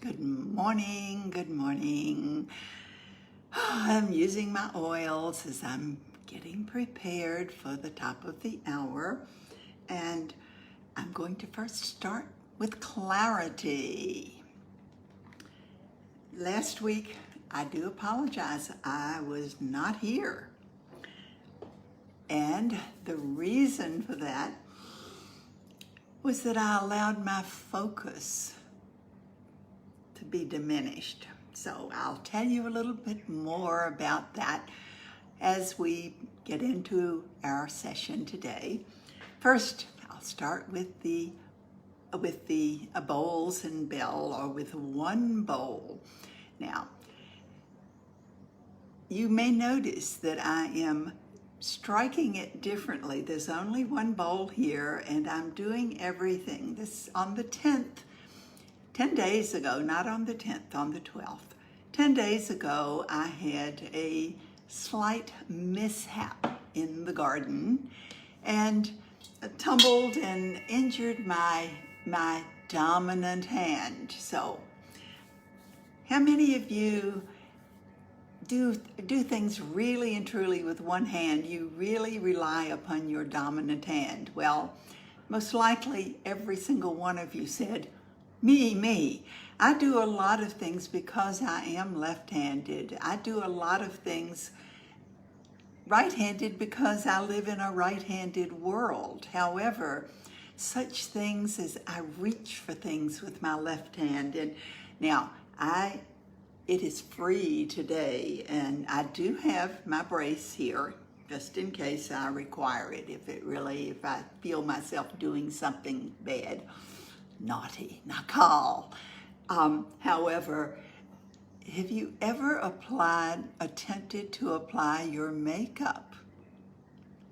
Good morning, good morning. I'm using my oils as I'm getting prepared for the top of the hour. And I'm going to first start with clarity. Last week, I do apologize, I was not here. And the reason for that was that I allowed my focus to be diminished. So I'll tell you a little bit more about that as we get into our session today. First, I'll start with the bowls and bell, or with one bowl. Now, you may notice that I am striking it differently. There's only one bowl here, and I'm doing everything. This on the 10th, 10 days ago, not on the 10th, on the 12th. 10 days ago, I had a slight mishap in the garden and tumbled and injured my dominant hand. So, how many of you do things really and truly with one hand? You really rely upon your dominant hand. Well, most likely every single one of you said, me. I do a lot of things because I am left-handed. I do a lot of things right-handed because I live in a right-handed world. However, such things as I reach for things with my left hand. And now, it is free today, and I do have my brace here, just in case I require it, if I feel myself doing something bad, naughty, nakal. However, have you ever attempted to apply your makeup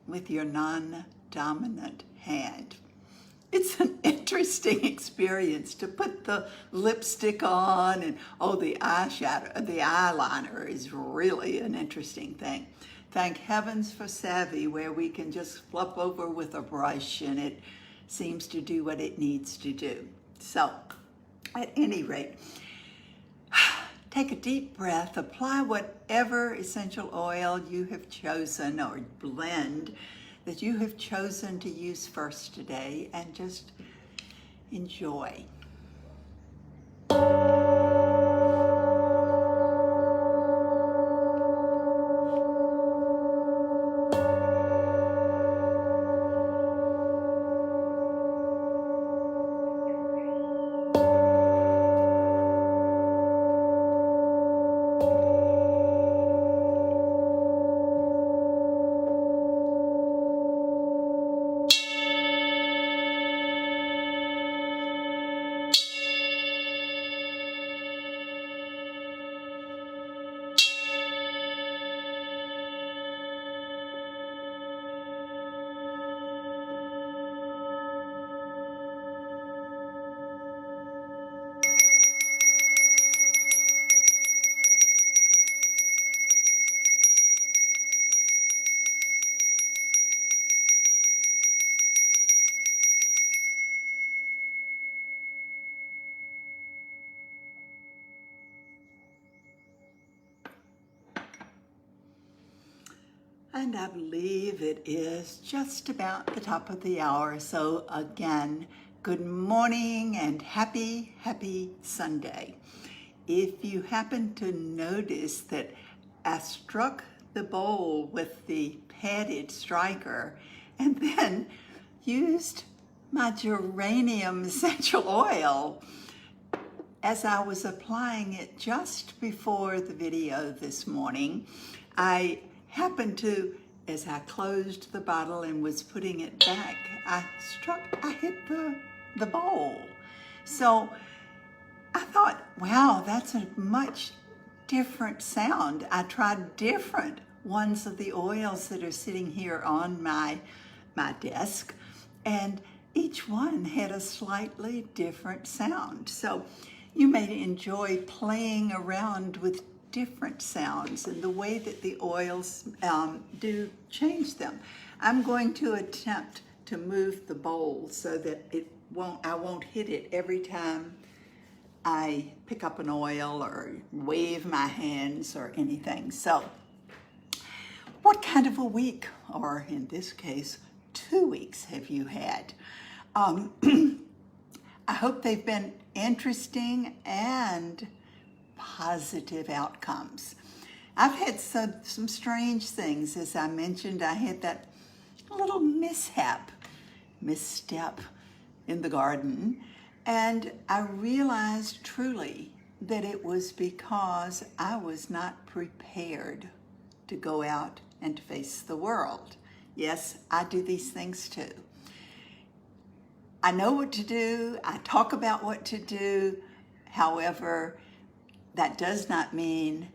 with your non-dominant hand? It's an interesting experience to put the lipstick on, and the eyeliner is really an interesting thing. Thank heavens for Savvy, where we can just fluff over with a brush and it seems to do what it needs to do. So, at any rate, take a deep breath, apply whatever essential oil you have chosen, or blend that you have chosen to use first today, and just enjoy. And I believe it is just about the top of the hour. So again, good morning and happy Sunday. If you happen to notice that I struck the bowl with the padded striker and then used my Geranium essential oil as I was applying it just before the video this morning, I happened to, as I closed the bottle and was putting it back, I hit the bowl. So I thought, wow, that's a much different sound. I tried different ones of the oils that are sitting here on my desk, and each one had a slightly different sound. So you may enjoy playing around with different sounds and the way that the oils do change them. I'm going to attempt to move the bowl so that I won't hit it every time I pick up an oil or wave my hands or anything. So what kind of a week, or in this case, 2 weeks have you had? I hope they've been interesting and positive outcomes. I've had some strange things. As I mentioned, I had that little misstep in the garden, and I realized truly that it was because I was not prepared to go out and face the world. Yes, I do these things too. I know what to do. I talk about what to do. However, that does not mean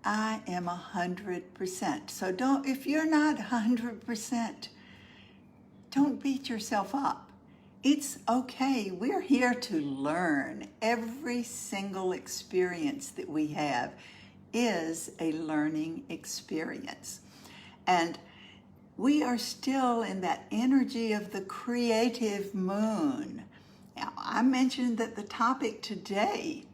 I am 100%. So if you're not 100%, don't beat yourself up. It's okay. We're here to learn. Every single experience that we have is a learning experience. And we are still in that energy of the creative moon. Now, I mentioned that the topic today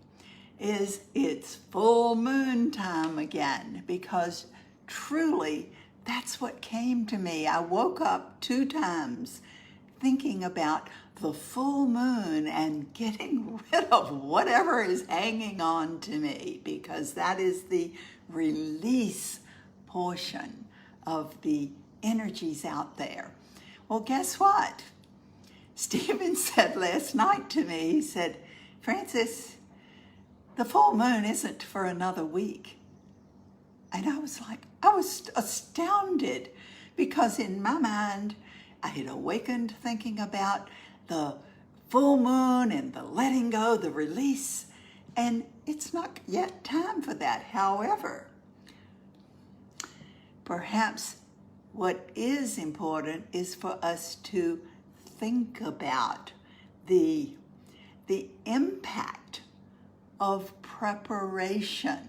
is it's full moon time again, because truly that's what came to me. I woke up 2 times thinking about the full moon and getting rid of whatever is hanging on to me, because that is the release portion of the energies out there. Well, guess what? Stephen said last night to me, he said, Frances, the full moon isn't for another week. And I was astounded, because in my mind, I had awakened thinking about the full moon and the letting go, the release, and it's not yet time for that. However, perhaps what is important is for us to think about the impact of preparation,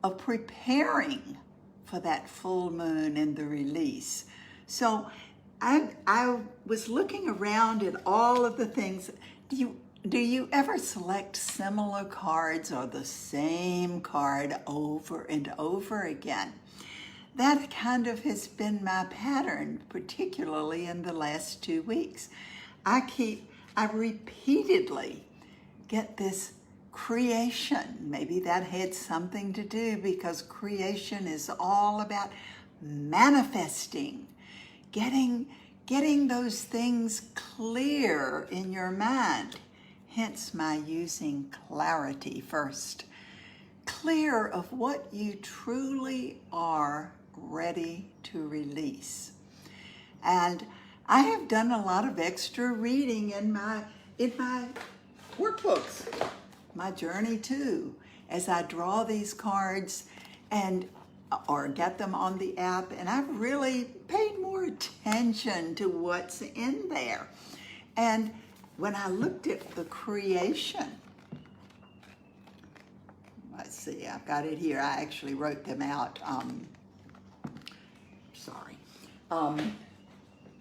of preparing for that full moon and the release. So I was looking around at all of the things. Do you ever select similar cards or the same card over and over again? That kind of has been my pattern, particularly in the last 2 weeks. I repeatedly get this creation. Maybe that had something to do, because creation is all about manifesting, getting those things clear in your mind. Hence my using clarity first. Clear of what you truly are ready to release. And I have done a lot of extra reading in my workbooks, my journey too, as I draw these cards or get them on the app, and I've really paid more attention to what's in there. And when I looked at the creation, let's see, I've got it here. I actually wrote them out.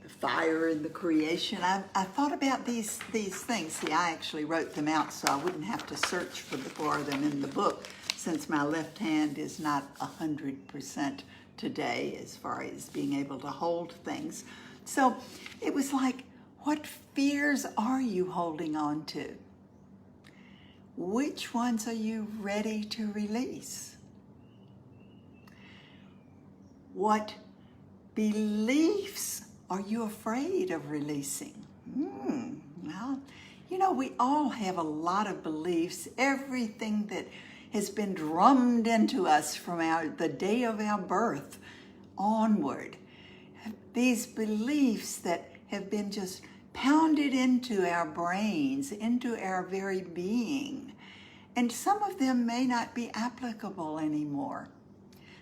The fire and the creation. I thought about these things. See, I actually wrote them out so I wouldn't have to search for them in the book, since my left hand is not 100% today as far as being able to hold things. So it was like, what fears are you holding on to? Which ones are you ready to release? What beliefs are you afraid of releasing? Well, we all have a lot of beliefs. Everything that has been drummed into us from the day of our birth onward. These beliefs that have been just pounded into our brains, into our very being. And some of them may not be applicable anymore.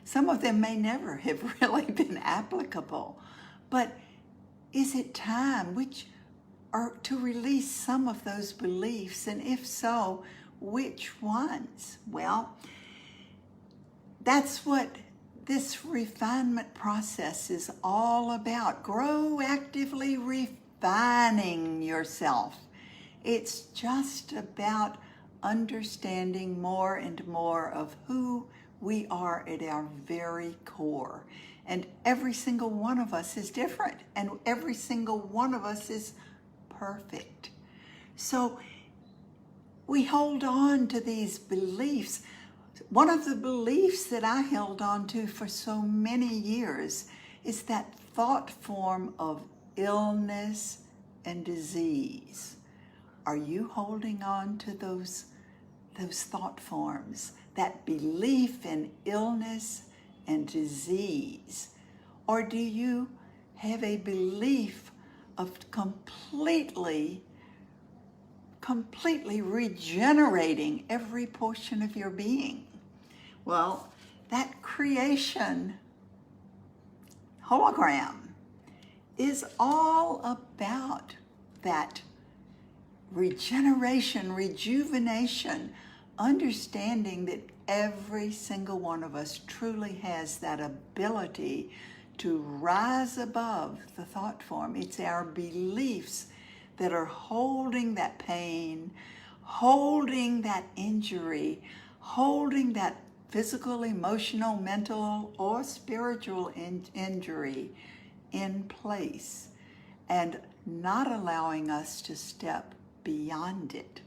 Some of them may never have really been applicable. But is it time to release some of those beliefs? And if so, which ones? Well, that's what this refinement process is all about. Grow actively refining yourself. It's just about understanding more and more of who we are at our very core. And every single one of us is different, and every single one of us is perfect. So we hold on to these beliefs. One of the beliefs that I held on to for so many years is that thought form of illness and disease. Are you holding on to those thought forms, that belief in illness and disease? Or do you have a belief of completely regenerating every portion of your being? Well, that creation hologram is all about that regeneration, rejuvenation, understanding that every single one of us truly has that ability to rise above the thought form. It's our beliefs that are holding that pain, holding that injury, holding that physical, emotional, mental, or spiritual injury in place, and not allowing us to step beyond it.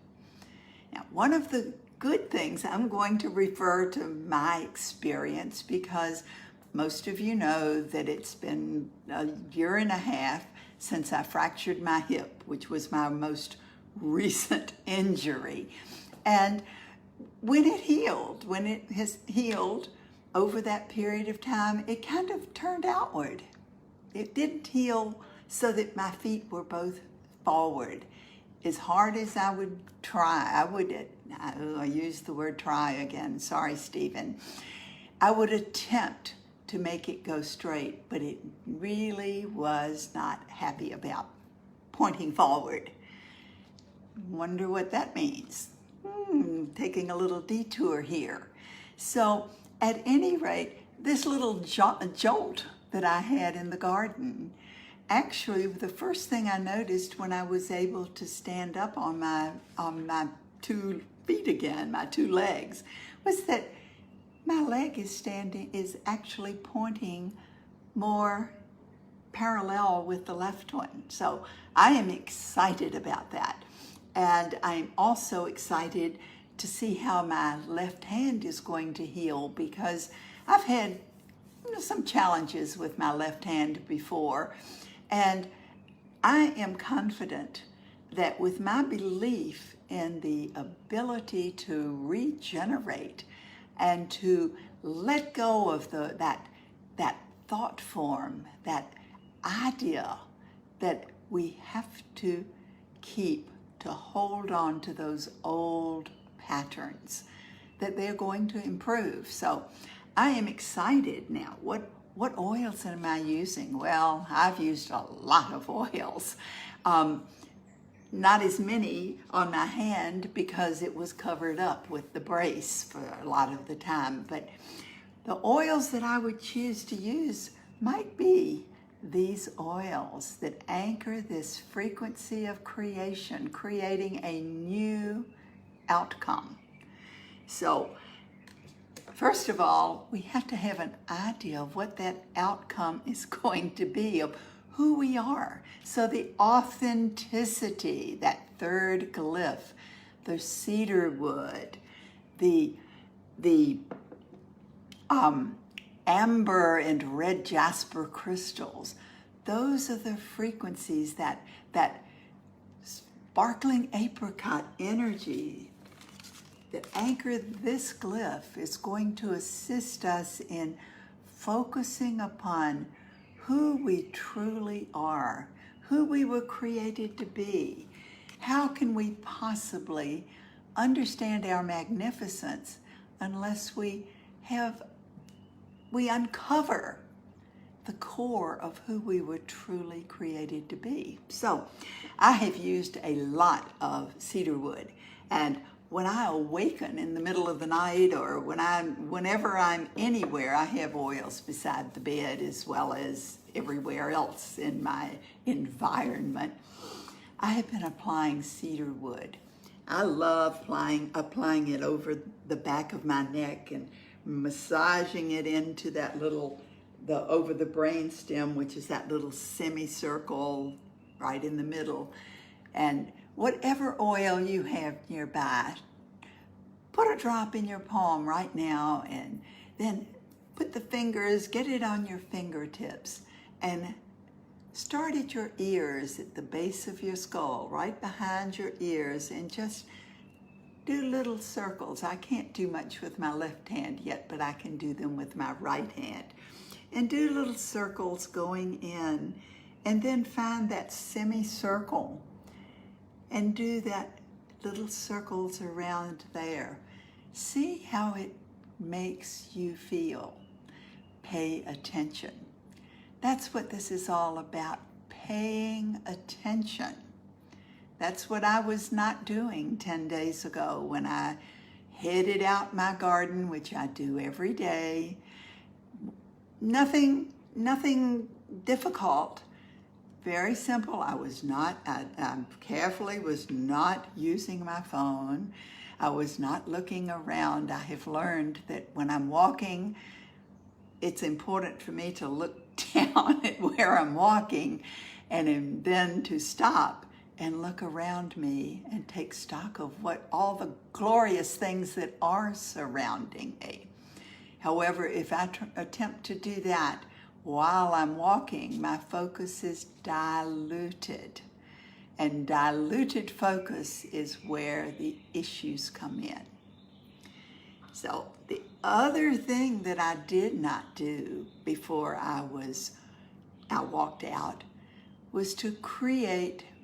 Now, one of the good things, I'm going to refer to my experience because most of you know that it's been a year and a half since I fractured my hip, which was my most recent injury. And when it has healed over that period of time, it kind of turned outward. It didn't heal so that my feet were both forward. As hard as I would try, I use the word try again, sorry, Stephen. I would attempt to make it go straight, but it really was not happy about pointing forward. Wonder what that means. Taking a little detour here. So at any rate, this little jolt that I had in the garden, actually the first thing I noticed when I was able to stand up on my 2 feet again, my 2 legs, was that my leg is actually pointing more parallel with the left one. So I am excited about that. And I'm also excited to see how my left hand is going to heal, because I've had some challenges with my left hand before. And I am confident that with my belief in the ability to regenerate and to let go of that thought form, that idea that we have to keep to hold on to those old patterns, that they're going to improve. So I am excited now. What oils am I using? Well, I've used a lot of oils. Not as many on my hand because it was covered up with the brace for a lot of the time. But the oils that I would choose to use might be these oils that anchor this frequency of creation, creating a new outcome. So, first of all, we have to have an idea of what that outcome is going to be, of who we are. So the authenticity, that third glyph, the cedar wood, the amber and red jasper crystals, those are the frequencies, that sparkling apricot energy that anchor this glyph is going to assist us in focusing upon who we truly are, who we were created to be. How can we possibly understand our magnificence unless we uncover the core of who we were truly created to be? So I have used a lot of cedar wood, and when I awaken in the middle of the night, or whenever I'm anywhere, I have oils beside the bed as well as everywhere else in my environment. I have been applying cedar wood. I love applying it over the back of my neck and massaging it into that over the brainstem, which is that little semicircle right in the middle. And whatever oil you have nearby, put a drop in your palm right now, and then put the fingers, get it on your fingertips, and start at your ears, at the base of your skull, right behind your ears, and just do little circles. I can't do much with my left hand yet, but I can do them with my right hand. And do little circles going in, and then find that semicircle and do that little circles around there. See how it makes you feel. Pay attention. That's what this is all about, paying attention. That's what I was not doing 10 days ago when I headed out my garden, which I do every day. Nothing difficult, very simple. I carefully was not using my phone. I was not looking around. I have learned that when I'm walking, it's important for me to look down at where I'm walking and then to stop and look around me and take stock of what all the glorious things that are surrounding me. However, if I attempt to do that while I'm walking, my focus is diluted. And diluted focus is where the issues come in. So the other thing that I did not do before I walked out was to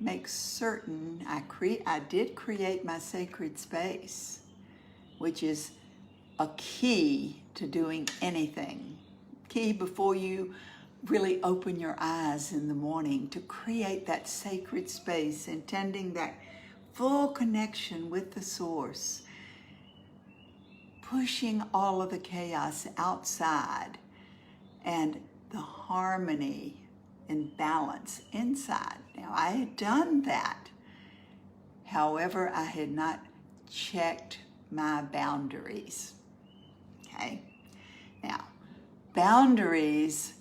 make certain I did create my sacred space, which is a key to doing anything. Key before you really open your eyes in the morning, to create that sacred space, intending that full connection with the source, pushing all of the chaos outside and the harmony and balance inside. Now, I had done that. However, I had not checked my boundaries. Okay? Now, boundaries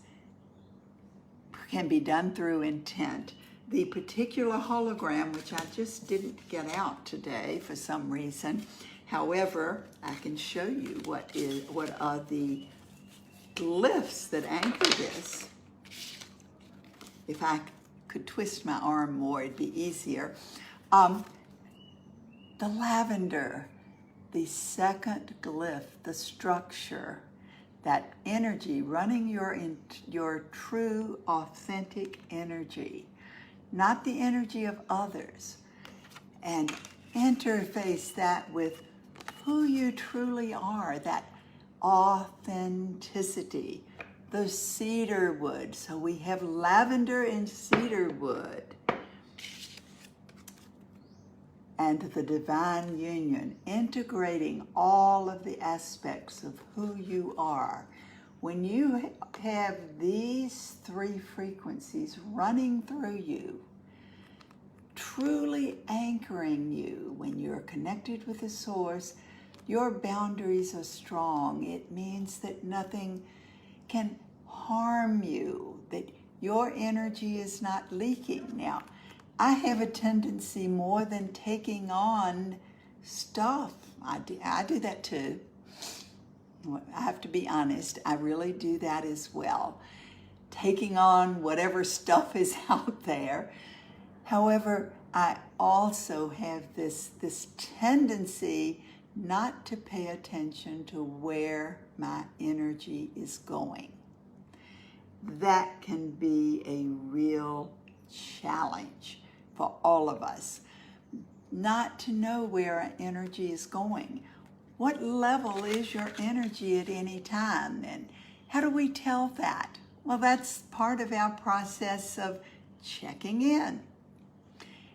can be done through intent. The particular hologram, which I just didn't get out today for some reason, however, I can show you what are the glyphs that anchor this. If I could twist my arm more, it'd be easier. The lavender, the second glyph, the structure, that energy, running your true, authentic energy, not the energy of others, and interface that with who you truly are, that authenticity. The cedar wood, so we have lavender and cedar wood, and the divine union, integrating all of the aspects of who you are. When you have these three frequencies running through you, truly anchoring you, when you're connected with the source, your boundaries are strong. It means that nothing can harm you, that your energy is not leaking. Now, I have a tendency more than taking on stuff. I do that too. I have to be honest, I really do that as well. Taking on whatever stuff is out there. However, I also have this tendency not to pay attention to where my energy is going. That can be a real challenge for all of us, not to know where our energy is going. What level is your energy at any time? And how do we tell that? Well, that's part of our process of checking in.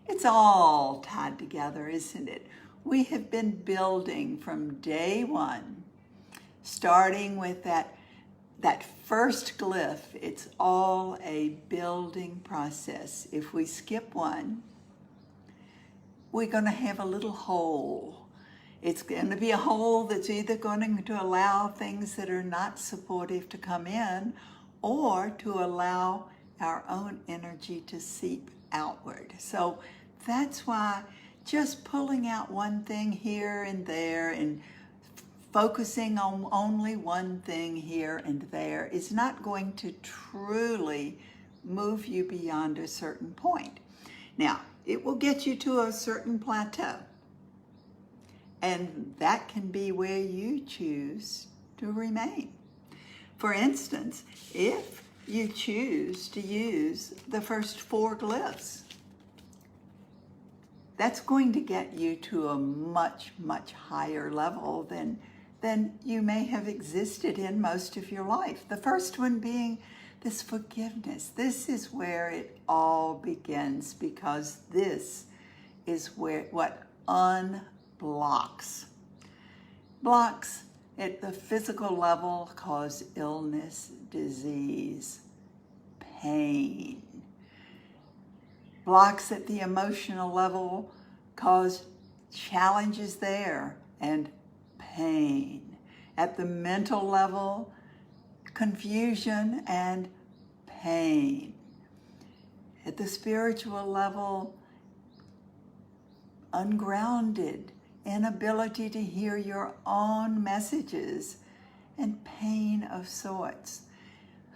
It's all tied together, isn't it? We have been building from day one, starting with that first glyph. It's all a building process. If we skip one, we're going to have a little hole. It's going to be a hole that's either going to allow things that are not supportive to come in, or to allow our own energy to seep outward. So that's why just pulling out one thing here and there and focusing on only one thing here and there is not going to truly move you beyond a certain point. Now, it will get you to a certain plateau, and that can be where you choose to remain. For instance, if you choose to use the first 4 glyphs, that's going to get you to a much, much higher level than you may have existed in most of your life. The first one being this forgiveness. This is where it all begins, because this is where what unblocks. Blocks at the physical level cause illness, disease, pain. Blocks at the emotional level cause challenges there and pain. At the mental level, confusion and pain. At the spiritual level, ungrounded, inability to hear your own messages, and pain of sorts.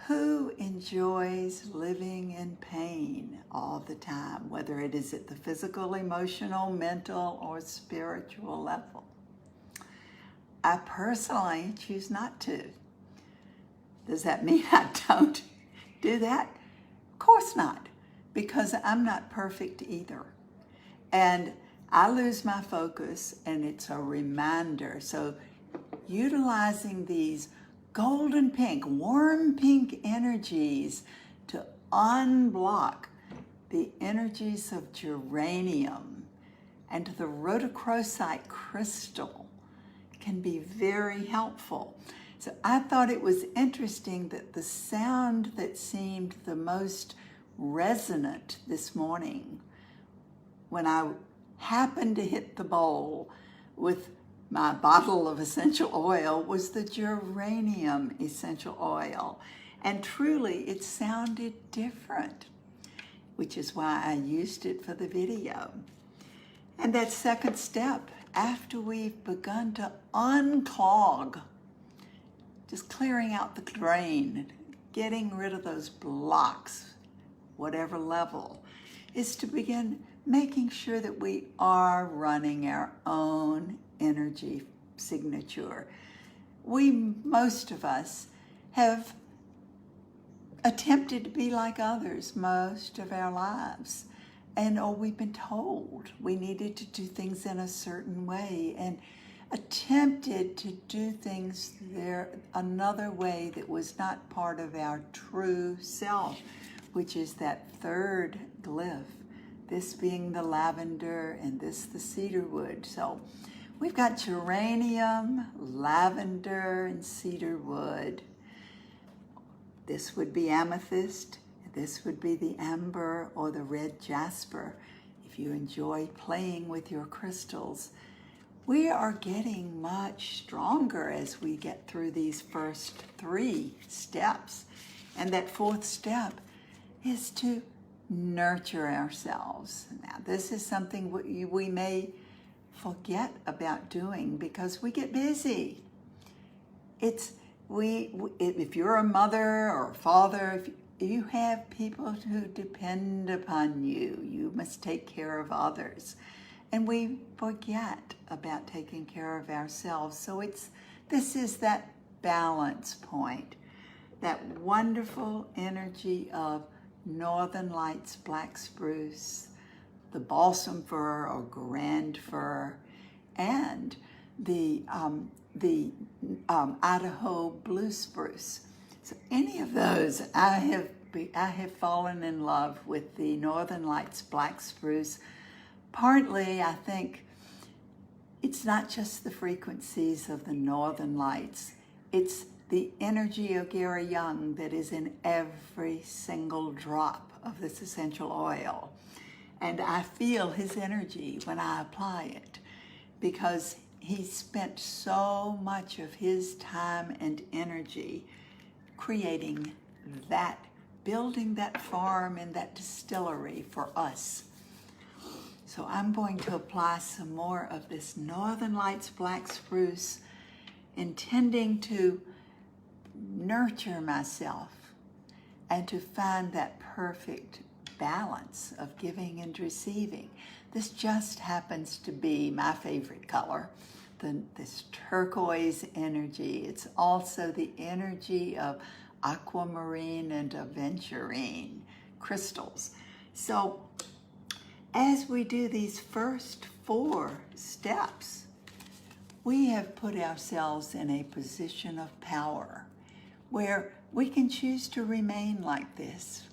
Who enjoys living in pain all the time, whether it is at the physical, emotional, mental, or spiritual level? I personally choose not to. Does that mean I don't do that? Of course not, because I'm not perfect either. And I lose my focus, and it's a reminder. So utilizing these golden pink, warm pink energies to unblock the energies of geranium and the rhodochrosite crystal can be very helpful. So I thought it was interesting that the sound that seemed the most resonant this morning, when I happened to hit the bowl with my bottle of essential oil, was the geranium essential oil. And truly, it sounded different, which is why I used it for the video. And that second step, after we've begun to unclog, just clearing out the drain, getting rid of those blocks, whatever level, is to begin making sure that we are running our own energy signature. Most of us, have attempted to be like others most of our lives. And we've been told we needed to do things in a certain way, and attempted to do things there another way that was not part of our true self, which is that third glyph, this being the lavender and this the cedar wood. So we've got geranium, lavender, and cedar wood. This would be amethyst. This would be the amber or the red jasper. If you enjoy playing with your crystals, we are getting much stronger as we get through these first 3 steps. And that 4th step is to nurture ourselves. Now, this is something we may forget about doing because we get busy. If you're a mother or a father, if you have people who depend upon you, you must take care of others. And we forget about taking care of ourselves. So this is that balance point, that wonderful energy of Northern Lights black spruce, the balsam fir or grand fir, and the Idaho blue spruce. So any of those, I have fallen in love with the Northern Lights black spruce. Partly, I think it's not just the frequencies of the Northern Lights, it's the energy of Gary Young that is in every single drop of this essential oil. And I feel his energy when I apply it, because he spent so much of his time and energy creating that, building that farm and that distillery for us. So I'm going to apply some more of this Northern Lights Black Spruce, intending to nurture myself and to find that perfect balance of giving and receiving. This just happens to be my favorite color, this turquoise energy. It's also the energy of aquamarine and aventurine crystals. So as we do these first 4 steps, we have put ourselves in a position of power where we can choose to remain like this,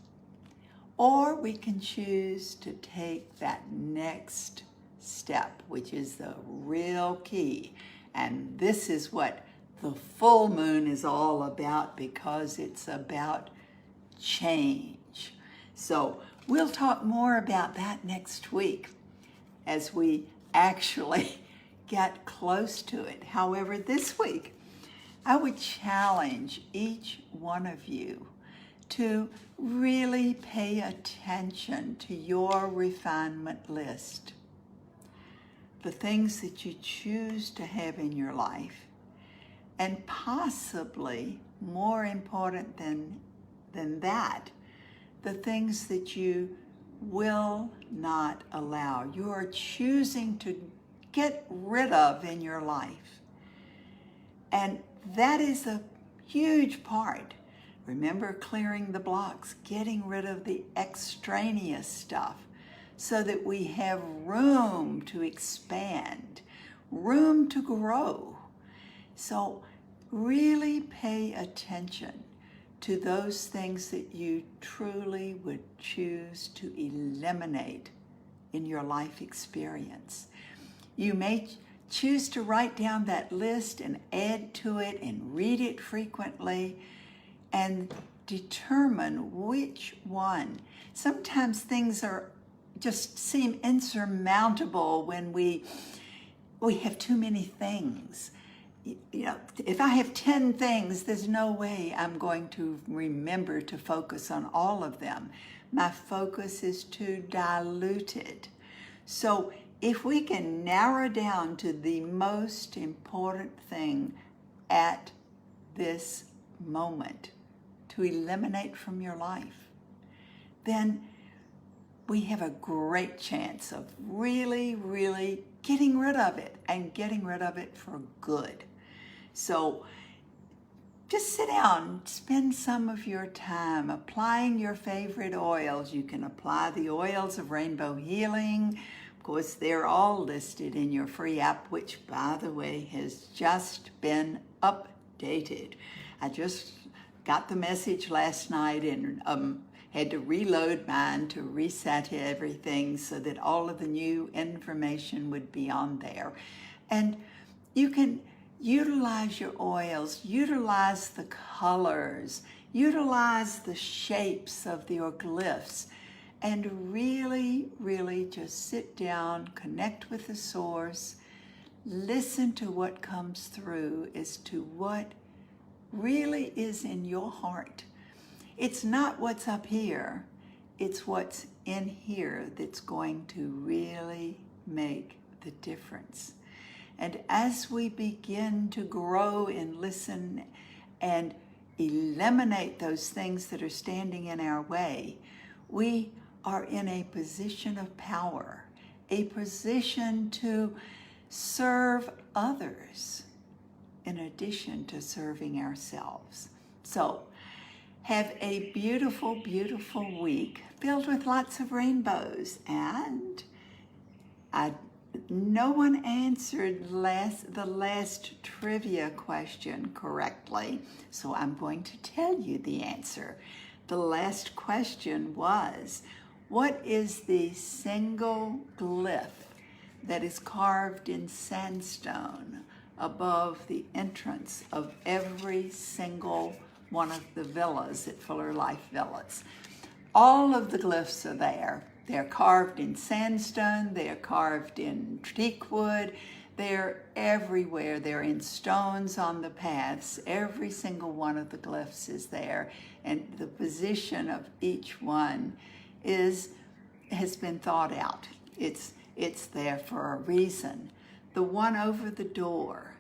or we can choose to take that next step, which is the real key. And this is what the full moon is all about, because it's about change. So we'll talk more about that next week as we actually get close to it. However, this week, I would challenge each one of you to really pay attention to your refinement list. The things that you choose to have in your life, and possibly more important than that, the things that you will not allow. You are choosing to get rid of in your life. And that is a huge part. Remember, clearing the blocks, getting rid of the extraneous stuff so that we have room to expand, room to grow. So really pay attention to those things that you truly would choose to eliminate in your life experience. You may choose to write down that list and add to it and read it frequently and determine which one. Sometimes things just seem insurmountable when we have too many things. You know, if I have 10 things, there's no way I'm going to remember to focus on all of them. My focus is too diluted. So if we can narrow down to the most important thing at this moment to eliminate from your life, then we have a great chance of really, really getting rid of it, and getting rid of it for good. So just sit down, spend some of your time applying your favorite oils. You can apply the oils of Rainbow Healing. Of course, they're all listed in your free app, which, by the way, has just been updated. I just got the message last night and had to reload mine to reset everything so that all of the new information would be on there. And you can utilize your oils, utilize the colors, utilize the shapes of your glyphs, and really, really just sit down, connect with the source, listen to what comes through as to what really is in your heart. It's not what's up here, it's what's in here that's going to really make the difference. And as we begin to grow and listen and eliminate those things that are standing in our way, we are in a position of power, a position to serve others in addition to serving ourselves. So have a beautiful, beautiful week filled with lots of rainbows. And no one answered the last trivia question correctly, so I'm going to tell you the answer. The last question was, what is the single glyph that is carved in sandstone above the entrance of every single one of the villas at Fuller Life Villas? All of the glyphs are there, They're carved in sandstone, they're carved in teak wood, they're everywhere. They're in stones on the paths. Every single one of the glyphs is there, and the position of each one has been thought out. It's there for a reason. The one over the door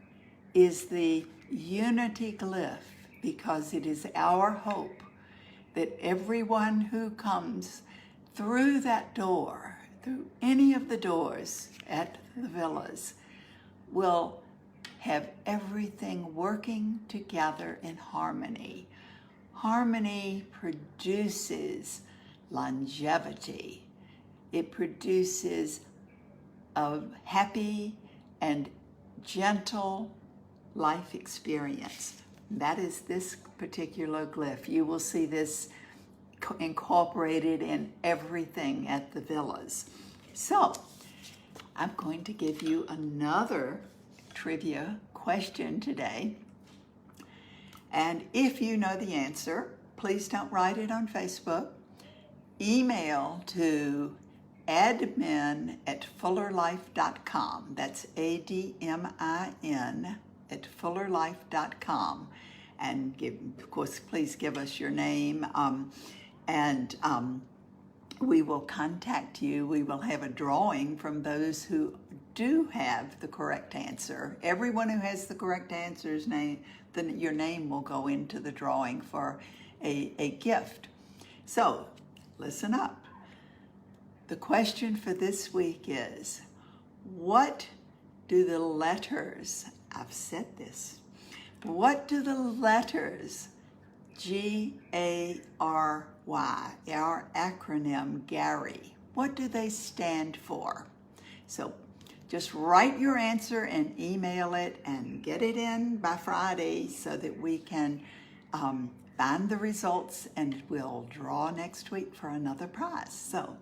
is the unity glyph, because it is our hope that everyone who comes through that door, through any of the doors at the villas, will have everything working together in harmony. Harmony produces longevity. It produces a happy and gentle life experience. That is this particular glyph. You will see this incorporated in everything at the villas. So, I'm going to give you another trivia question today. And if you know the answer, please don't write it on Facebook. Email to admin@fullerlife.com. That's ADMIN @fullerlife.com. And of course, please give us your name, and we will contact you. We will have a drawing from those who do have the correct answer. Everyone who has the correct answer's name, then your name will go into the drawing for a gift. So, listen up. The question for this week is, what do the letters, I've said this, what do the letters G-A-R-Y, our acronym Gary, what do they stand for? So just write your answer and email it and get it in by Friday so that we can find the results, and we'll draw next week for another prize. So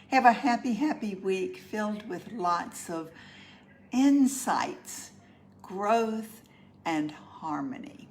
have a happy, happy week filled with lots of insights, growth, and harmony.